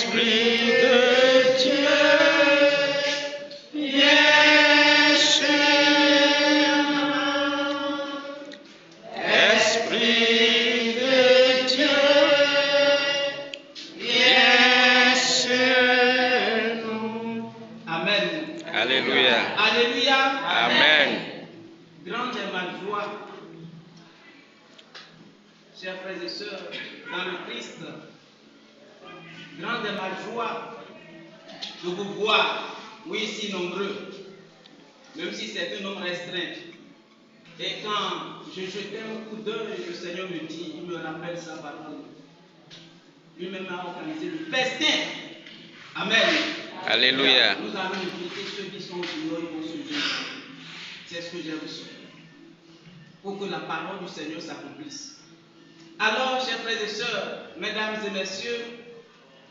Esprit de Dieu, viens chez nous. Esprit de Dieu, viens chez nous. Amen. Alléluia. Alléluia. Amen. Grande est ma joie, chers frères et sœurs, dans le Christ. Grande est ma joie de vous voir, oui, si nombreux, même si c'est un nombre restreint. Et quand je jetais un coup d'œil, le Seigneur me dit, il me rappelle sa parole. Lui-même a organisé le festin. Amen. Alléluia. Nous allons inviter ceux qui sont glorieux pour ce jour. C'est ce que j'ai reçu. Pour que la parole du Seigneur s'accomplisse. Alors, chers frères et sœurs, mesdames et messieurs,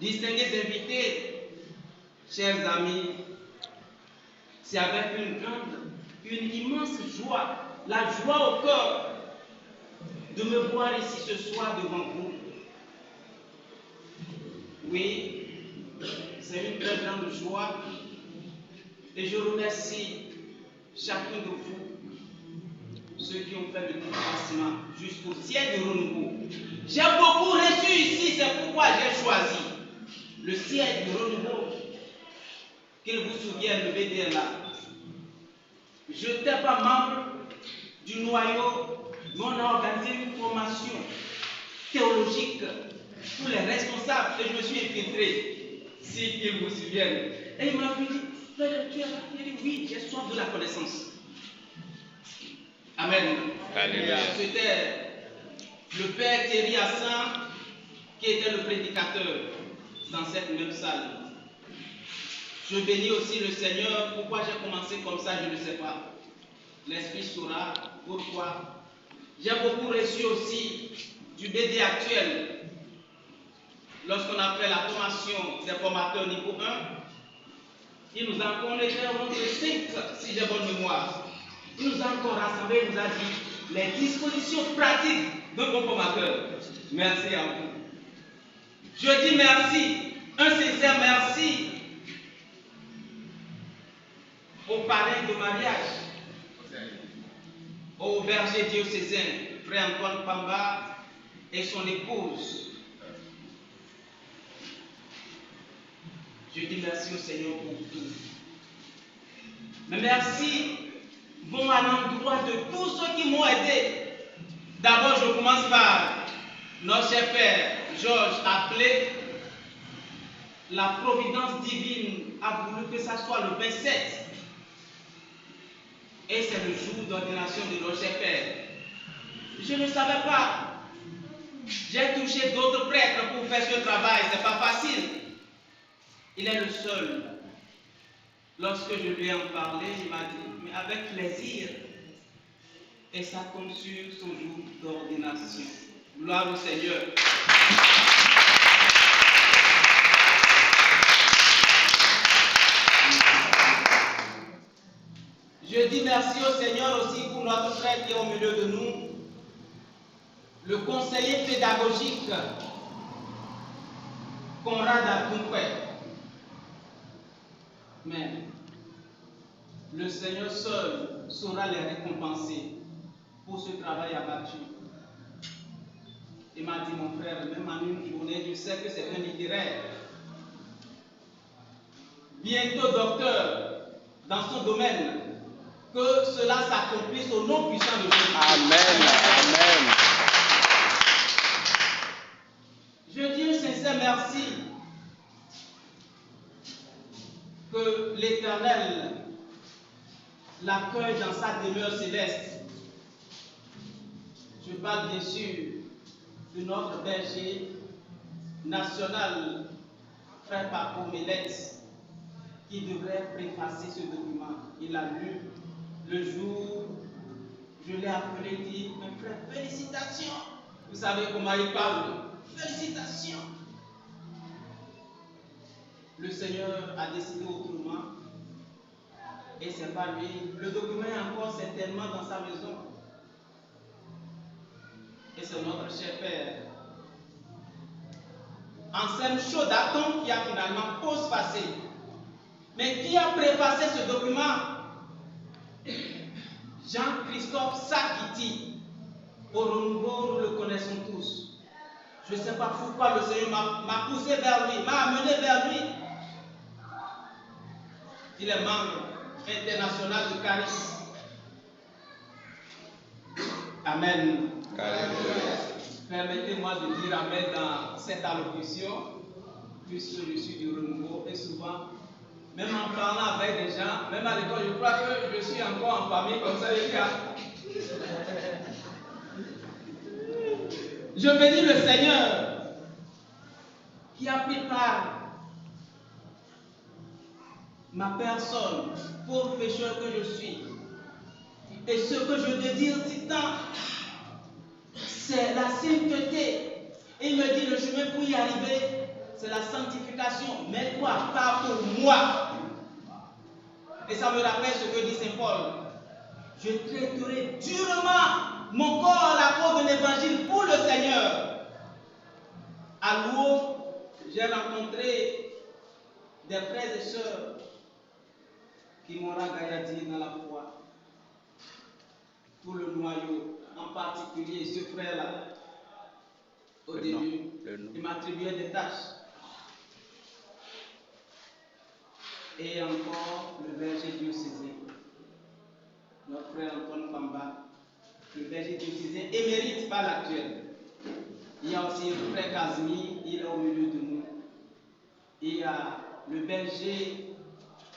distingués invités, chers amis, c'est avec une immense joie, la joie au cœur de me voir ici ce soir devant vous. Oui, c'est une très grande joie et je remercie chacun de vous, ceux qui ont fait le déplacement jusqu'au ciel de renouveau. J'ai beaucoup reçu ici, c'est pourquoi j'ai choisi le ciel de renouveau. Qu'il vous souvienne, le BDLA. Je n'étais pas membre du noyau, mais on a organisé une formation théologique pour les responsables et je me suis infiltré, si qu'ils vous souviennent. Et il m'a dit, frère, tu es là? Il dit, oui, j'ai soif de la connaissance. Amen. Alléluia. C'était le père Thierry Hassan qui était le prédicateur dans cette même salle. Je bénis aussi le Seigneur. Pourquoi j'ai commencé comme ça, je ne sais pas. L'Esprit saura pourquoi. J'ai beaucoup reçu aussi du BD actuel. Lorsqu'on a fait la formation des formateurs niveau 1, il nous a encore, on était au nombre de 5, si j'ai bonne mémoire. Il nous a encore rassemblés, il nous a dit les dispositions pratiques de vos formateurs. Merci à vous. Je dis merci, un sincère merci au parrain de mariage, au berger diocésain, frère Antoine Pamba et son épouse. Je dis merci au Seigneur pour tout. Mais merci vont à l'endroit de tous ceux qui m'ont aidé. D'abord, je commence par notre cher Père Georges appelé. La providence divine a voulu que ça soit le 27. Et c'est le jour d'ordination de notre cher Père. Je ne savais pas. J'ai touché d'autres prêtres pour faire ce travail. Ce n'est pas facile. Il est le seul. Lorsque je lui ai en parlé, il m'a dit, mais avec plaisir. Et ça tombe sur son jour d'ordination. Gloire au Seigneur. Je dis merci au Seigneur aussi pour notre frère qui est au milieu de nous, le conseiller pédagogique, Conrad Akoumpe. Mais le Seigneur seul saura les récompenser pour ce travail abattu. Il m'a dit, mon frère, même en une journée, je sais que c'est un littéraire. Bientôt docteur dans son domaine. Que cela s'accomplisse au nom puissant de Jésus. Amen. Amen. Je dis un sincère merci. Que l'Éternel l'accueille dans sa demeure céleste. Je parle bien sûr de notre berger national, frère Paco Melette, qui devrait préfacer ce document. Il a lu le jour, je l'ai appelé, il dit, mes frères, félicitations. Vous savez comment il parle? Félicitations. Le Seigneur a décidé autrement. Et c'est pas lui. Le document est encore certainement dans sa maison. Et c'est notre cher Père Anselme Chaudaton qui a finalement postfacé. Mais qui a préfacé ce document? Jean-Christophe Sakiti. Au renouveau, nous le connaissons tous. Je ne sais pas pourquoi le Seigneur m'a poussé vers lui, m'a amené vers lui. Il est membre international de Charisme. Amen. Permettez-moi de dire Amen dans cette allocution, puisque je suis du renouveau et souvent, même en parlant avec des gens, même à l'école, je crois que je suis encore en famille comme ça, les gars. Je bénis le Seigneur qui a pris part ma personne, pauvre pécheur que je suis. Et ce que je veux dire si tant, c'est la sainteté. Et il me dit le chemin pour y arriver, c'est la sanctification. Mais toi, pas pour moi. Et ça me rappelle ce que dit Saint Paul. Je traiterai durement mon corps à la cause de l'évangile pour le Seigneur. À Louo, j'ai rencontré des frères et sœurs qui m'ont ragaillardi dans la foi. Pour le noyau, en particulier ce frère-là, au début, il m'attribuait des tâches. Et encore le berger diocésain, notre frère Antoine Pamba, le berger diocésain émérite, pas l'actuel. Il y a aussi le frère Casimir, il est au milieu de nous. Il y a le berger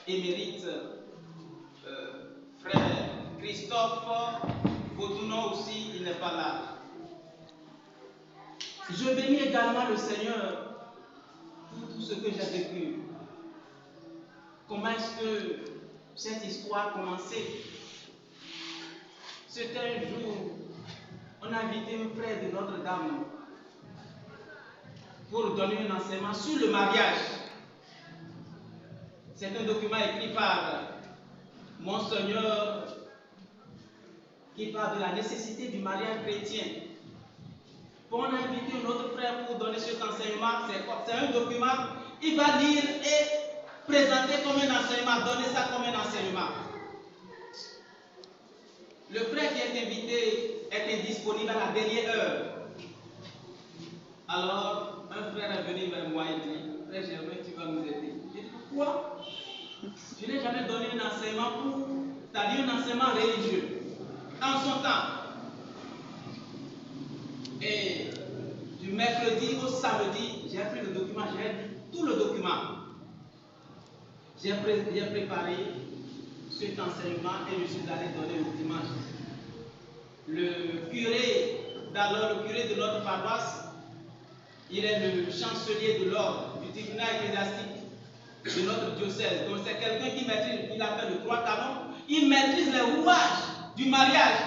émérite, frère Christophe Baudounon aussi, il n'est pas là. Je bénis également le Seigneur pour tout ce que j'ai vécu. Comment est-ce que cette histoire a commencé? C'était un jour, on a invité un frère de Notre-Dame pour donner un enseignement sur le mariage. C'est un document écrit par Monseigneur qui parle de la nécessité du mariage chrétien. On a invité un autre frère pour donner cet enseignement. C'est un document, il va lire et présenter comme un enseignement, donner ça comme un enseignement. Le frère qui est invité était disponible à la dernière heure. Alors, un frère est venu vers moi et dit, frère Germain, tu vas nous aider. J'ai dit, pourquoi? Je n'ai jamais donné un enseignement pour, c'est-à-dire un enseignement religieux, en son temps. Et du mercredi au samedi, j'ai pris le document, j'ai lu tout le document. J'ai préparé cet enseignement et je suis allé donner le dimanche. Le curé, d'alors le curé de notre paroisse, il est le chancelier de l'ordre du tribunal ecclésiastique de notre diocèse. Donc c'est quelqu'un qui maîtrise, il a fait le 3 canons, il maîtrise les rouages du mariage.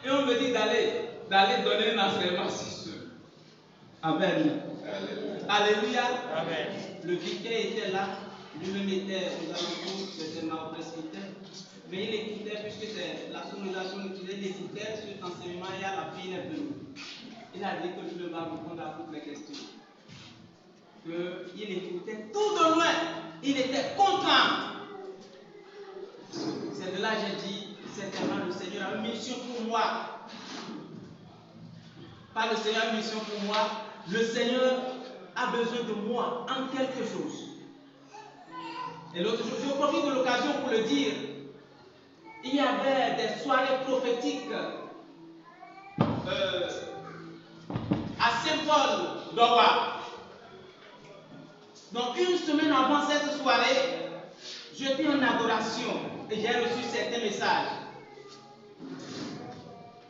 Et on me dit d'aller donner un enseignement sur ce. Amen. Alléluia. Amen. Le vicaire était là, lui-même était aux alentours, certainement au presbytère. Mais il écoutait, puisque c'est la sonorisation utilisée, il écoutait cet enseignement et à la fin, il est venu. Il a dit que je ne vais pas répondre à toutes les questions. Qu'il écoutait tout de loin, il était content. C'est de là que j'ai dit, certainement le Seigneur a une mission pour moi. Pas le Seigneur a une mission pour moi, le Seigneur a besoin de moi en quelque chose. Et l'autre jour, je profite de l'occasion pour le dire, il y avait des soirées prophétiques à Saint-Paul d'Owa. Donc une semaine avant cette soirée, j'étais en adoration et j'ai reçu certains messages.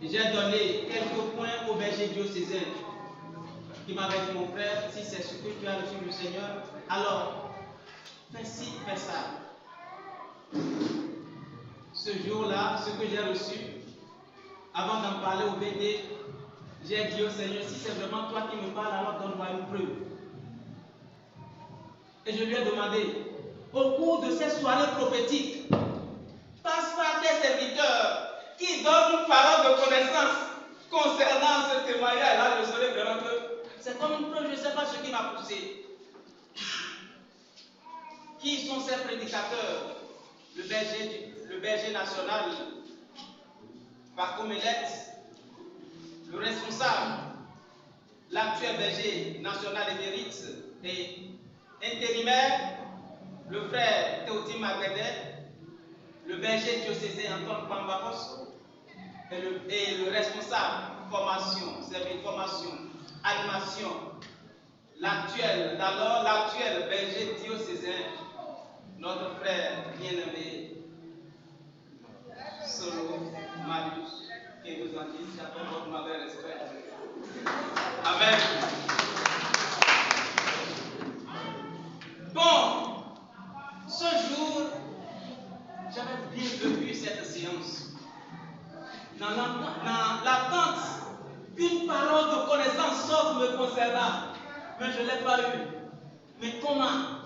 J'ai donné quelques points au berger diocésain qui m'avait dit, mon frère, si c'est ce que tu as reçu du Seigneur, alors fais ci, fais ça. Ce jour-là, ce que j'ai reçu, avant d'en parler au BD, j'ai dit au Seigneur, si c'est vraiment toi qui me parles, alors donne-moi une preuve. Et je lui ai demandé, au cours de cette soirée prophétique, passe par tes serviteurs qui donnent une parole de connaissance concernant ce témoignage. Là, je saurais vraiment que c'est comme une preuve, je ne sais pas ce qui m'a poussé. Qui sont ces prédicateurs? Le berger national, Pacomelette, le responsable, l'actuel berger national émérite et intérimaire, le frère Théotime Magredet, le berger diocésain Antoine Pambakos et le responsable formation, service formation, animation, l'actuel berger diocésain, notre frère bien-aimé Solo Marius, qui nous en dit, j'attends votre mauvais respect. Amen. Bon, ce jour, j'avais bien vécu cette séance. Dans l'attente qu'une parole de connaissance sorte me concernant, mais je ne l'ai pas eu. Mais comment?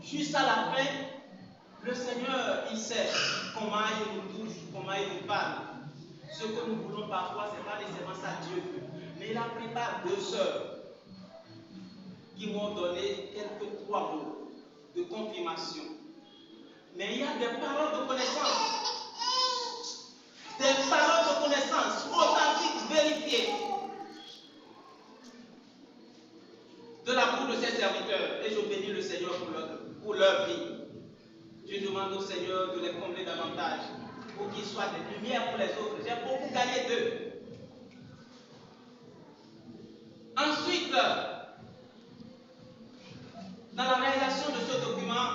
Juste à la fin, le Seigneur, il sait comment il nous touche, comment il nous parle. Ce que nous voulons parfois, ce n'est pas nécessairement ça Dieu veut. Mais il a préparé 2 sœurs qui m'ont donné quelques 3 mots de confirmation. Mais il y a des paroles de connaissance. Des paroles de connaissance authentiques, vérifiées de la bouche de ses serviteurs. Et je bénis le Seigneur pour leur vie. Je demande au Seigneur de les combler davantage pour qu'ils soient des lumières pour les autres. J'ai beaucoup gagné d'eux. Ensuite, dans la réalisation de ce document,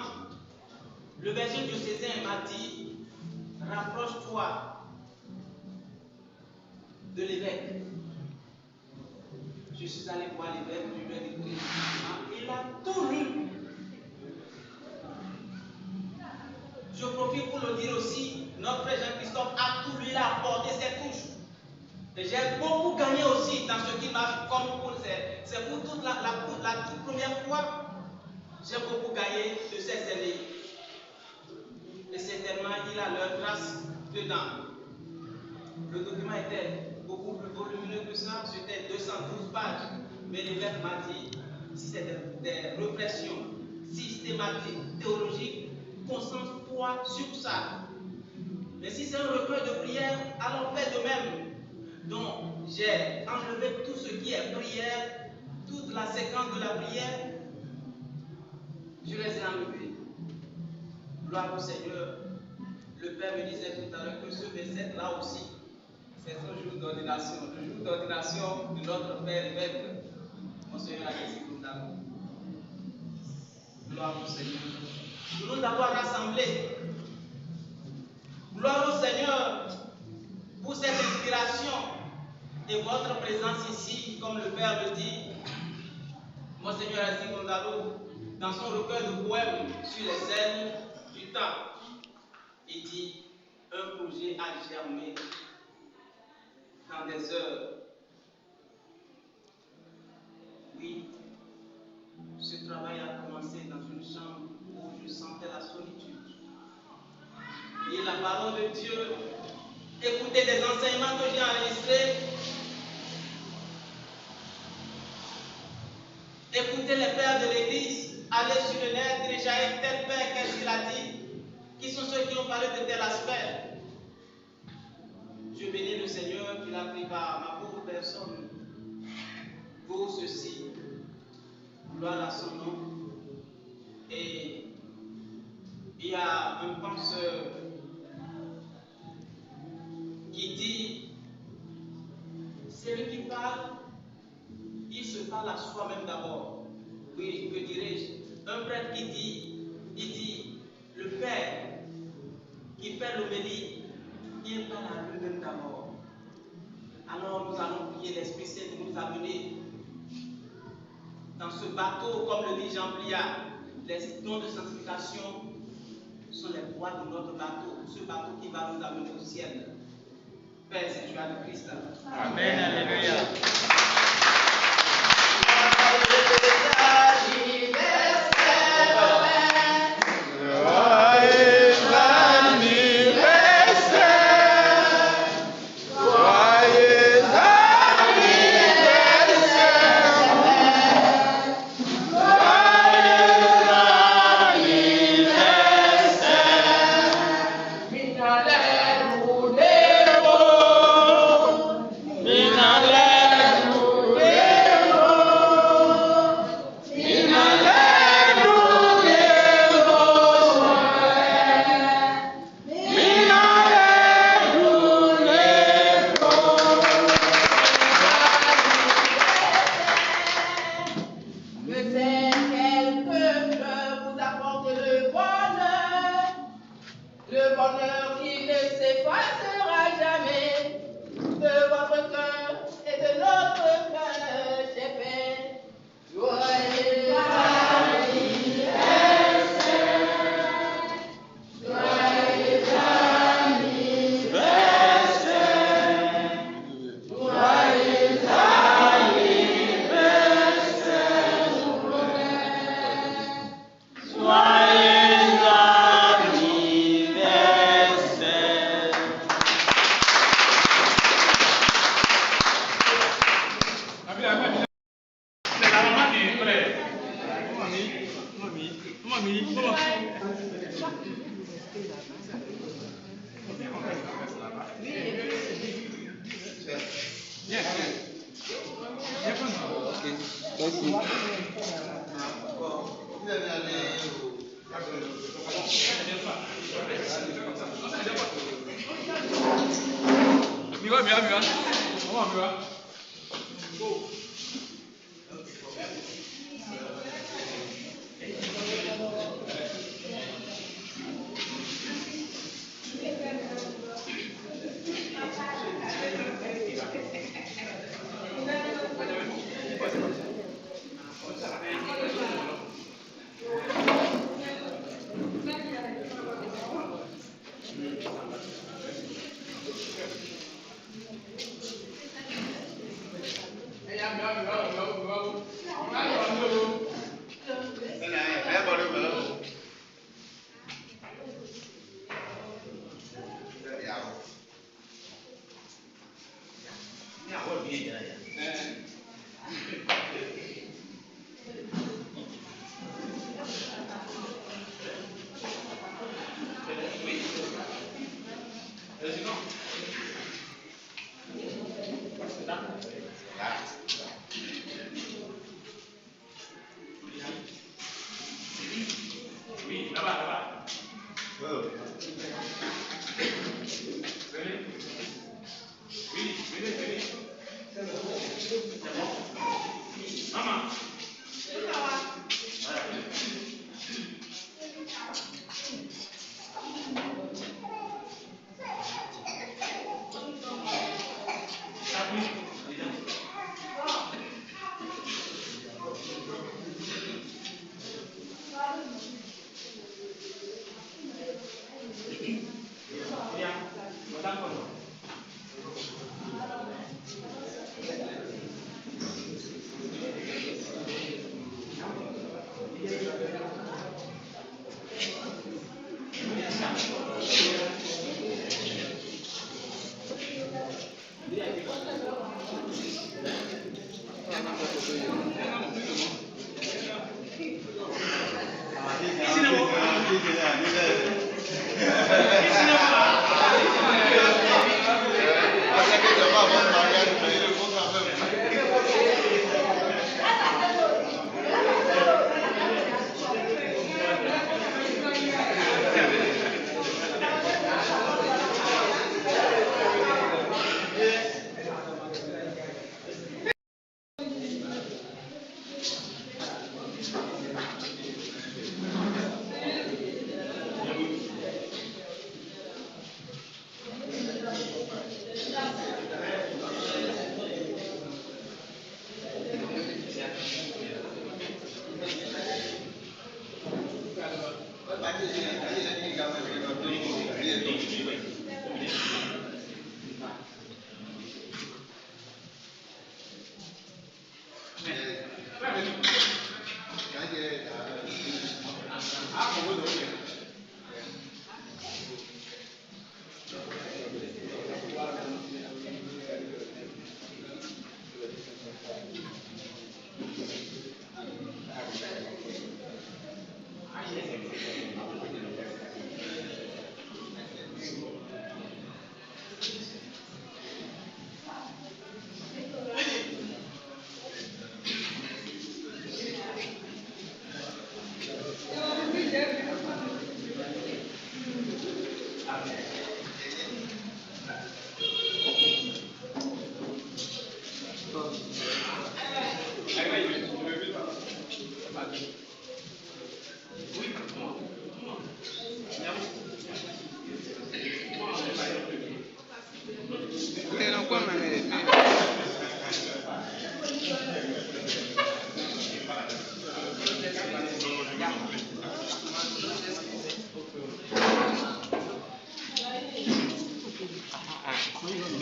le berger diocésain m'a dit, rapproche-toi de l'évêque. Je suis allé voir l'évêque, je lui ai dit, il a tout lu. Je profite pour le dire aussi, notre frère Jean-Christophe a tout lu, il a apporté ses touches. Et j'ai beaucoup gagné aussi dans ce qu'il m'a comme pour c'est pour toute la toute première fois, j'ai beaucoup gagné de ces aînés. Et certainement, il a leur trace dedans. Le document était beaucoup plus volumineux que ça, c'était 212 pages. Mais l'évêque m'a dit, si c'est des réflexions systématiques, théologiques, concentre-toi sur ça. Mais si c'est un recueil de prière, allons faire de même. Donc, j'ai enlevé tout ce qui est prière, toute la séquence de la prière, je les ai enlevés. Gloire au Seigneur. Le Père me disait tout à l'heure que ce verset-là aussi, c'est un jour d'ordination, le jour d'ordination de notre Père évêque, Monseigneur Alexis Koundalo. Gloire au Seigneur. De nous avoir rassemblés. Gloire au Seigneur pour cette inspiration et votre présence ici, comme le Père le dit, Monseigneur Alexis Koundalo, dans son recueil de poèmes sur les ailes du temps, il dit un projet a germé dans des heures. Oui, ce travail a commencé dans une chambre où je sentais la solitude. Et la parole de Dieu, écouter des enseignements que j'ai enregistrés, écouter les pères de l'église, aller sur le net, télécharger tel père, qu'est-ce qu'il a dit, qui sont ceux qui ont parlé de tel aspect. Je bénis le Seigneur qu'il a pris par ma pauvre personne pour ceci. Gloire à son nom. Et il y a un penseur qui dit, celui qui parle, il se parle à soi-même d'abord. Oui, que dirais-je? Un prêtre qui dit, il dit, le Père qui fait l'homélie, il parle à lui-même d'abord. Alors nous allons prier l'Esprit Saint de nous amener dans ce bateau, comme le dit Jean Pliard. Les dons de sanctification sont les voies de notre bateau, ce bateau qui va nous amener au ciel. Père, c'est tu as le Christ. Amen, alléluia. C'est la maman qui est prête. Oui, là-bas. Venez. Maman.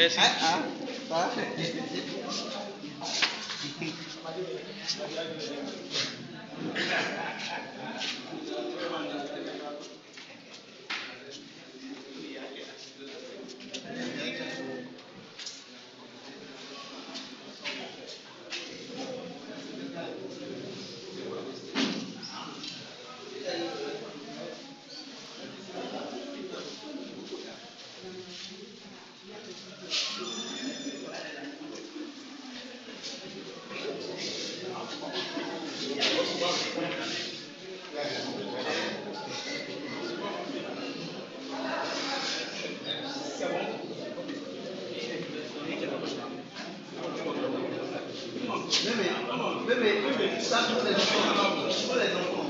Merci. Ça, pour les enfants.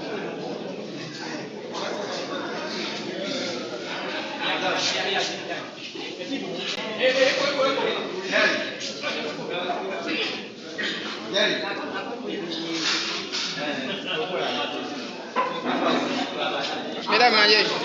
Mesdames,